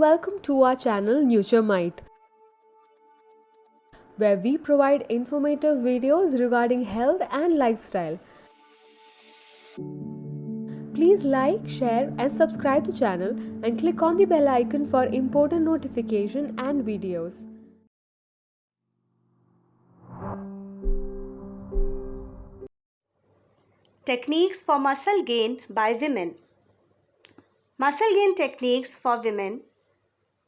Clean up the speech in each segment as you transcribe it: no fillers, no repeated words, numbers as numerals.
welcome to our channel NutureMite, where we provide informative videos regarding health and lifestyle. Please like, share and subscribe the channel and click on the bell icon for important notification and videos. Techniques for muscle gain by women. Muscle gain techniques for women.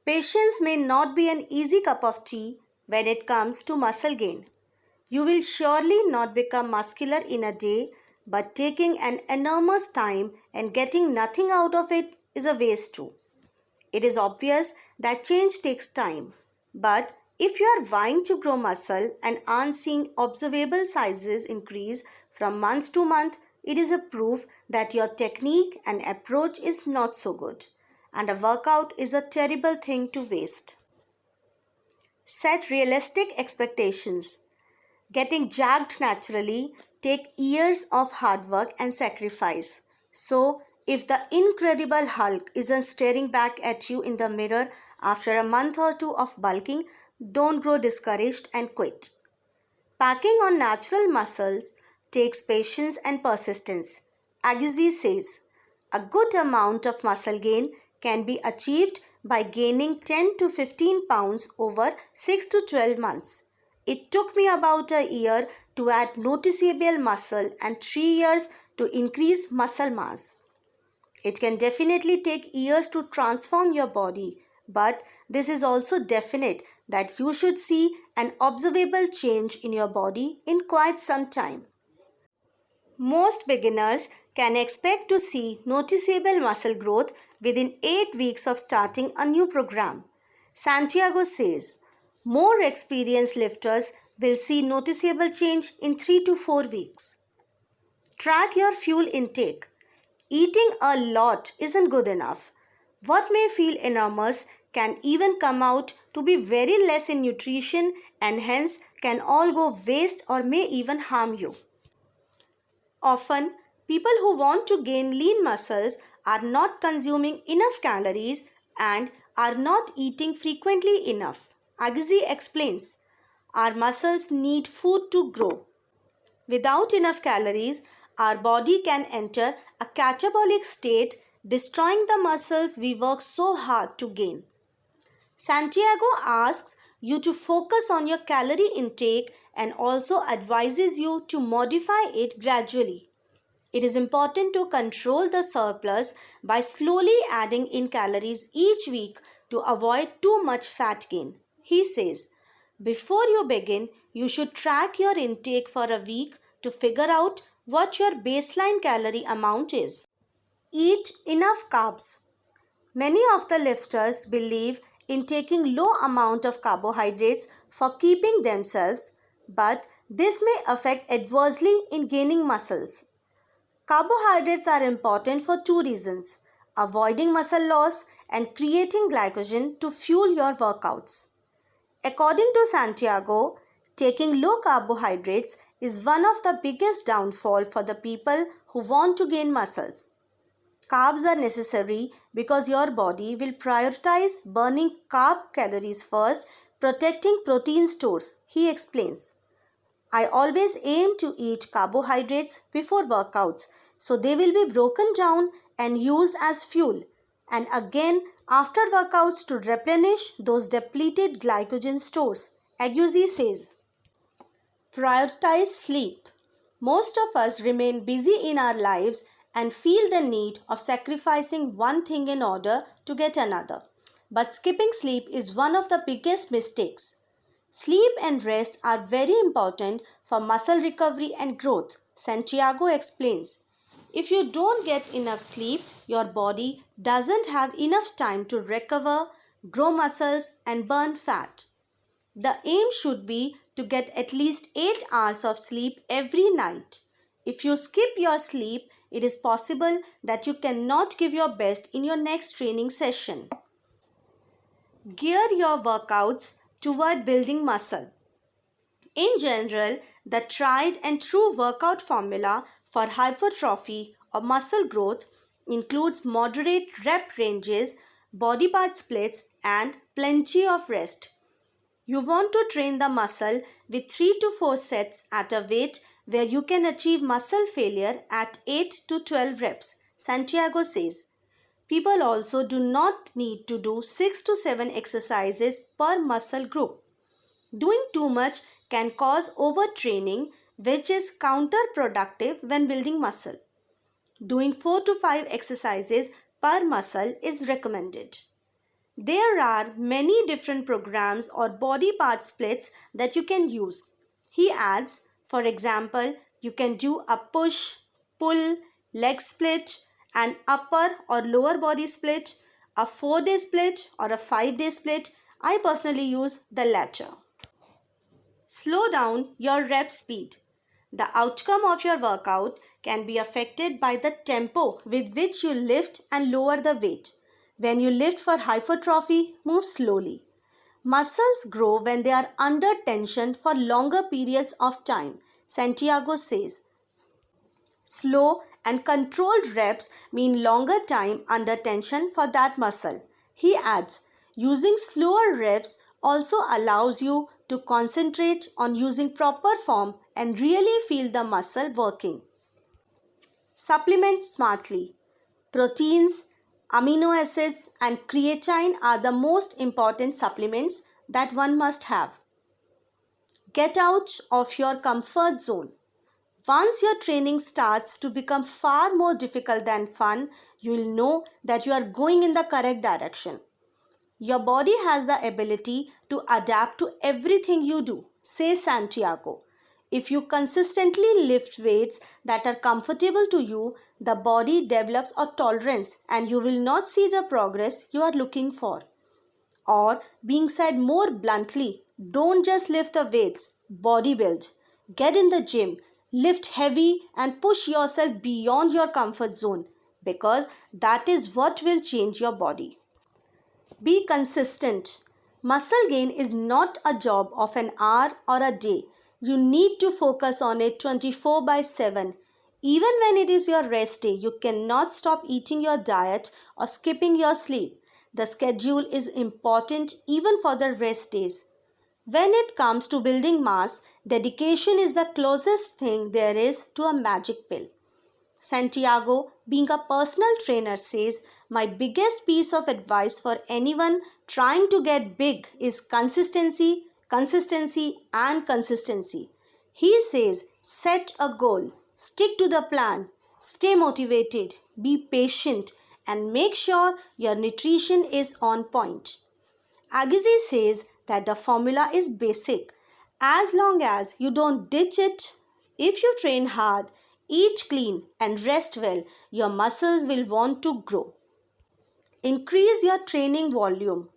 Patience may not be an easy cup of tea when it comes to muscle gain. You will surely not become muscular in a day, but taking an enormous time and getting nothing out of it is a waste too. It is obvious that change takes time, but if you are vying to grow muscle and aren't seeing observable sizes increase from month to month, it is a proof that your technique and approach is not so good, and a workout is a terrible thing to waste. Set realistic expectations. Getting jacked naturally take years of hard work and sacrifice. So, if the incredible Hulk isn't staring back at you in the mirror after a month or two of bulking, don't grow discouraged and quit. Packing on natural muscles takes patience and persistence. Aguzi says, a good amount of muscle gain can be achieved by gaining 10 to 15 pounds over 6 to 12 months. It took me about a year to add noticeable muscle and 3 years to increase muscle mass. It can definitely take years to transform your body, but this is also definite that you should see an observable change in your body in quite some time. Most beginners can expect to see noticeable muscle growth within 8 weeks of starting a new program. Santiago says, more experienced lifters will see noticeable change in 3 to 4 weeks. Track your fuel intake. Eating a lot isn't good enough. What may feel enormous can even come out to be very less in nutrition and hence can all go waste or may even harm you. Often, people who want to gain lean muscles are not consuming enough calories and are not eating frequently enough. Aguzi explains, our muscles need food to grow. Without enough calories, our body can enter a catabolic state, destroying the muscles we work so hard to gain. Santiago asks you to focus on your calorie intake and also advises you to modify it gradually. It is important to control the surplus by slowly adding in calories each week to avoid too much fat gain. He says, before you begin, you should track your intake for a week to figure out what your baseline calorie amount is. Eat enough carbs. Many of the lifters believe in taking low amount of carbohydrates for keeping themselves, but this may affect adversely in gaining muscles. Carbohydrates are important for two reasons: avoiding muscle loss and creating glycogen to fuel your workouts. According to Santiago, taking low carbohydrates is one of the biggest downfall for the people who want to gain muscles. Carbs are necessary because your body will prioritize burning carb calories first, protecting protein stores, he explains. I always aim to eat carbohydrates before workouts so they will be broken down and used as fuel, and again after workouts to replenish those depleted glycogen stores. Aguzi says, prioritize sleep. Most of us remain busy in our lives and feel the need of sacrificing one thing in order to get another. But skipping sleep is one of the biggest mistakes. Sleep and rest are very important for muscle recovery and growth, Santiago explains. If you don't get enough sleep, your body doesn't have enough time to recover, grow muscles and burn fat. The aim should be to get at least 8 hours of sleep every night. If you skip your sleep, it is possible that you cannot give your best in your next training session. Gear your workouts toward building muscle. In general, the tried and true workout formula for hypertrophy or muscle growth includes moderate rep ranges body part splits, and plenty of rest. You want to train the muscle with 3 to 4 sets at a weight where you can achieve muscle failure at 8 to 12 reps, Santiago says. People also do not need to do 6 to 7 exercises per muscle group. Doing too much can cause overtraining, which is counterproductive when building muscle. Doing 4 to 5 exercises per muscle is recommended. There are many different programs or body part splits that you can use. He adds, for example, you can do a push, pull, leg split, an upper or lower body split, a 4-day split or a 5-day split. I personally use the latter. Slow down your rep speed. The outcome of your workout can be affected by the tempo with which you lift and lower the weight. When you lift for hypertrophy, move slowly. Muscles grow when they are under tension for longer periods of time, Santiago says. Slow and controlled reps mean longer time under tension for that muscle. He adds, using slower reps also allows you to concentrate on using proper form and really feel the muscle working. Supplement smartly. Proteins, amino acids, and creatine are the most important supplements that one must have. Get out of your comfort zone. Once your training starts to become far more difficult than fun, you will know that you are going in the correct direction. Your body has the ability to adapt to everything you do, says Santiago. If you consistently lift weights that are comfortable to you, the body develops a tolerance and you will not see the progress you are looking for. Or, being said more bluntly, don't just lift the weights, body build. Get in the gym, lift heavy and push yourself beyond your comfort zone because that is what will change your body. Be consistent. Muscle gain is not a job of an hour or a day. You need to focus on it 24/7. Even when it is your rest day, you cannot stop eating your diet or skipping your sleep. The schedule is important even for the rest days. When it comes to building mass, dedication is the closest thing there is to a magic pill. Santiago, being a personal trainer, says, my biggest piece of advice for anyone trying to get big is consistency, and consistency. He says, set a goal, stick to the plan, stay motivated, be patient, and make sure your nutrition is on point. Agassi says that the formula is basic. As long as you don't ditch it, if you train hard, eat clean, and rest well, your muscles will want to grow. Increase your training volume.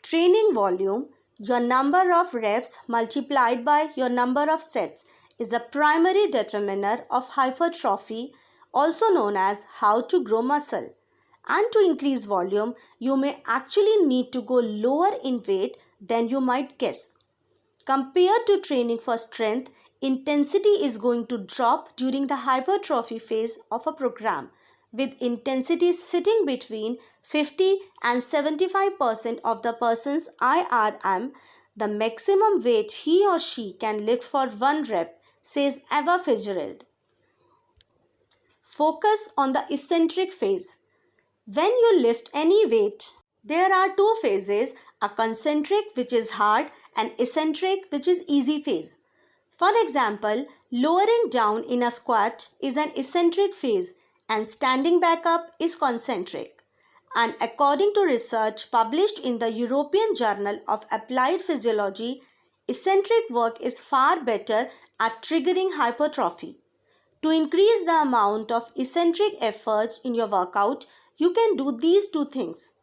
Training volume, your number of reps multiplied by your number of sets, is a primary determiner of hypertrophy, also known as how to grow muscle. And to increase volume, you may actually need to go lower in weight than you might guess. Compared to training for strength, intensity is going to drop during the hypertrophy phase of a program, with intensity sitting between 50 and 75% of the person's IRM, the maximum weight he or she can lift for one rep, says Eva Fitzgerald. Focus on the eccentric phase. When you lift any weight, there are two phases, a concentric which is hard and eccentric which is easy phase. For example, lowering down in a squat is an eccentric phase and standing back up is concentric. And according to research published in the European Journal of Applied Physiology, eccentric work is far better at triggering hypertrophy. To increase the amount of eccentric effort in your workout, you can do these two things.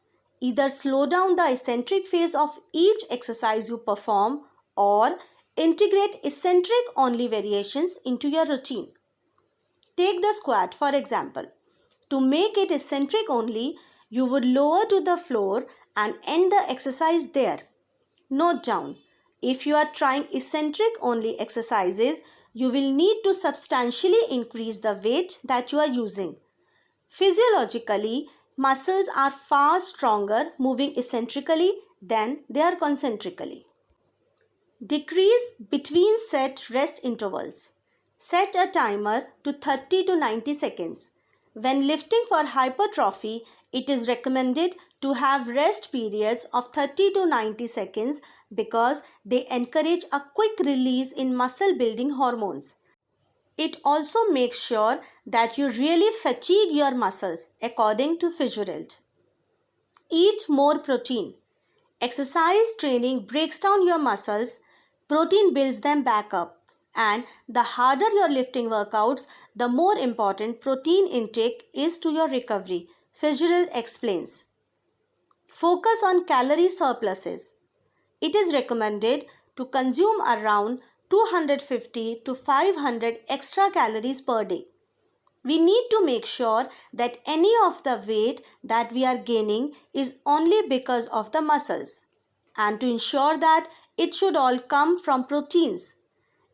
Either slow down the eccentric phase of each exercise you perform or integrate eccentric only variations into your routine. Take the squat for example. To make it eccentric only, you would lower to the floor and end the exercise there. Note down, if you are trying eccentric only exercises, you will need to substantially increase the weight that you are using. Physiologically, Muscles are far stronger moving eccentrically than they are concentrically. Decrease between set rest intervals. Set a timer to 30 to 90 seconds. When lifting for hypertrophy, it is recommended to have rest periods of 30 to 90 seconds because they encourage a quick release in muscle building hormones. It also makes sure that you really fatigue your muscles according to Fitzgerald. Eat more protein. Exercise training breaks down your muscles, protein builds them back up, and the harder your lifting workouts, the more important protein intake is to your recovery, Fitzgerald explains. Focus on calorie surpluses. It is recommended to consume around 250 to 500 extra calories per day. We need to make sure that any of the weight that we are gaining is only because of the muscles, and to ensure that it should all come from proteins.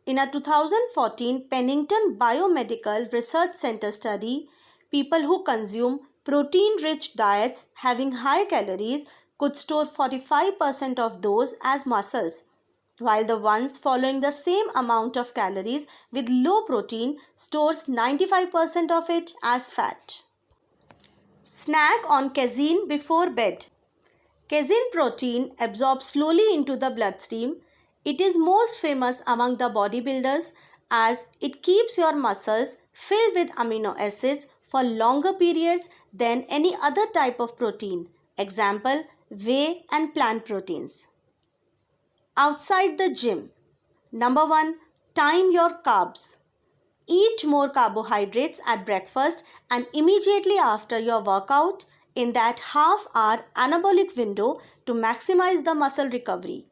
In a 2014 Pennington Biomedical Research Center study, people who consume protein-rich diets having high calories could store 45% of those as muscles, while the ones following the same amount of calories with low protein stores 95% of it as fat. Snack on casein before bed. Casein protein absorbs slowly into the bloodstream. It is most famous among the bodybuilders as it keeps your muscles filled with amino acids for longer periods than any other type of protein. Example, whey and plant proteins. Outside the gym. Number 1. Time your carbs. Eat more carbohydrates at breakfast and immediately after your workout in that half-hour anabolic window to maximize the muscle recovery.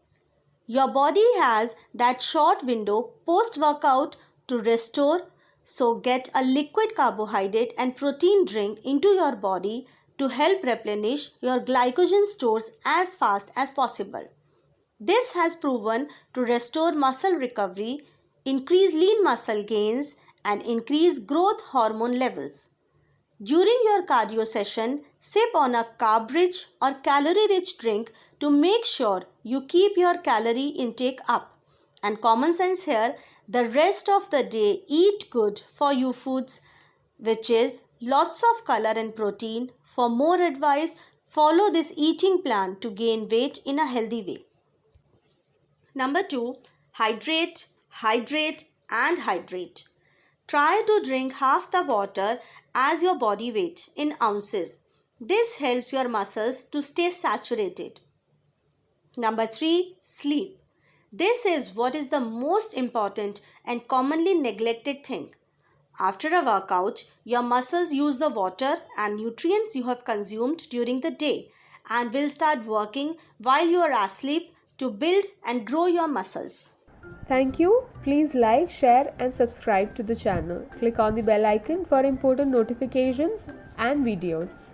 Your body has that short window post-workout to restore, so get a liquid carbohydrate and protein drink into your body to help replenish your glycogen stores as fast as possible. This has proven to restore muscle recovery, increase lean muscle gains, and increase growth hormone levels. During your cardio session, sip on a carb-rich or calorie-rich drink to make sure you keep your calorie intake up. And common sense here, the rest of the day eat good for you foods, which is lots of color and protein. For more advice, follow this eating plan to gain weight in a healthy way. Number 2, hydrate, hydrate and hydrate. Try to drink half the water as your body weight in ounces. This helps your muscles to stay saturated. Number 3, sleep. This is what is the most important and commonly neglected thing. After a workout, your muscles use the water and nutrients you have consumed during the day and will start working while you are asleep to build and grow your muscles. Thank you. Please like, share and subscribe to the channel. Click on the bell icon for important notifications and videos.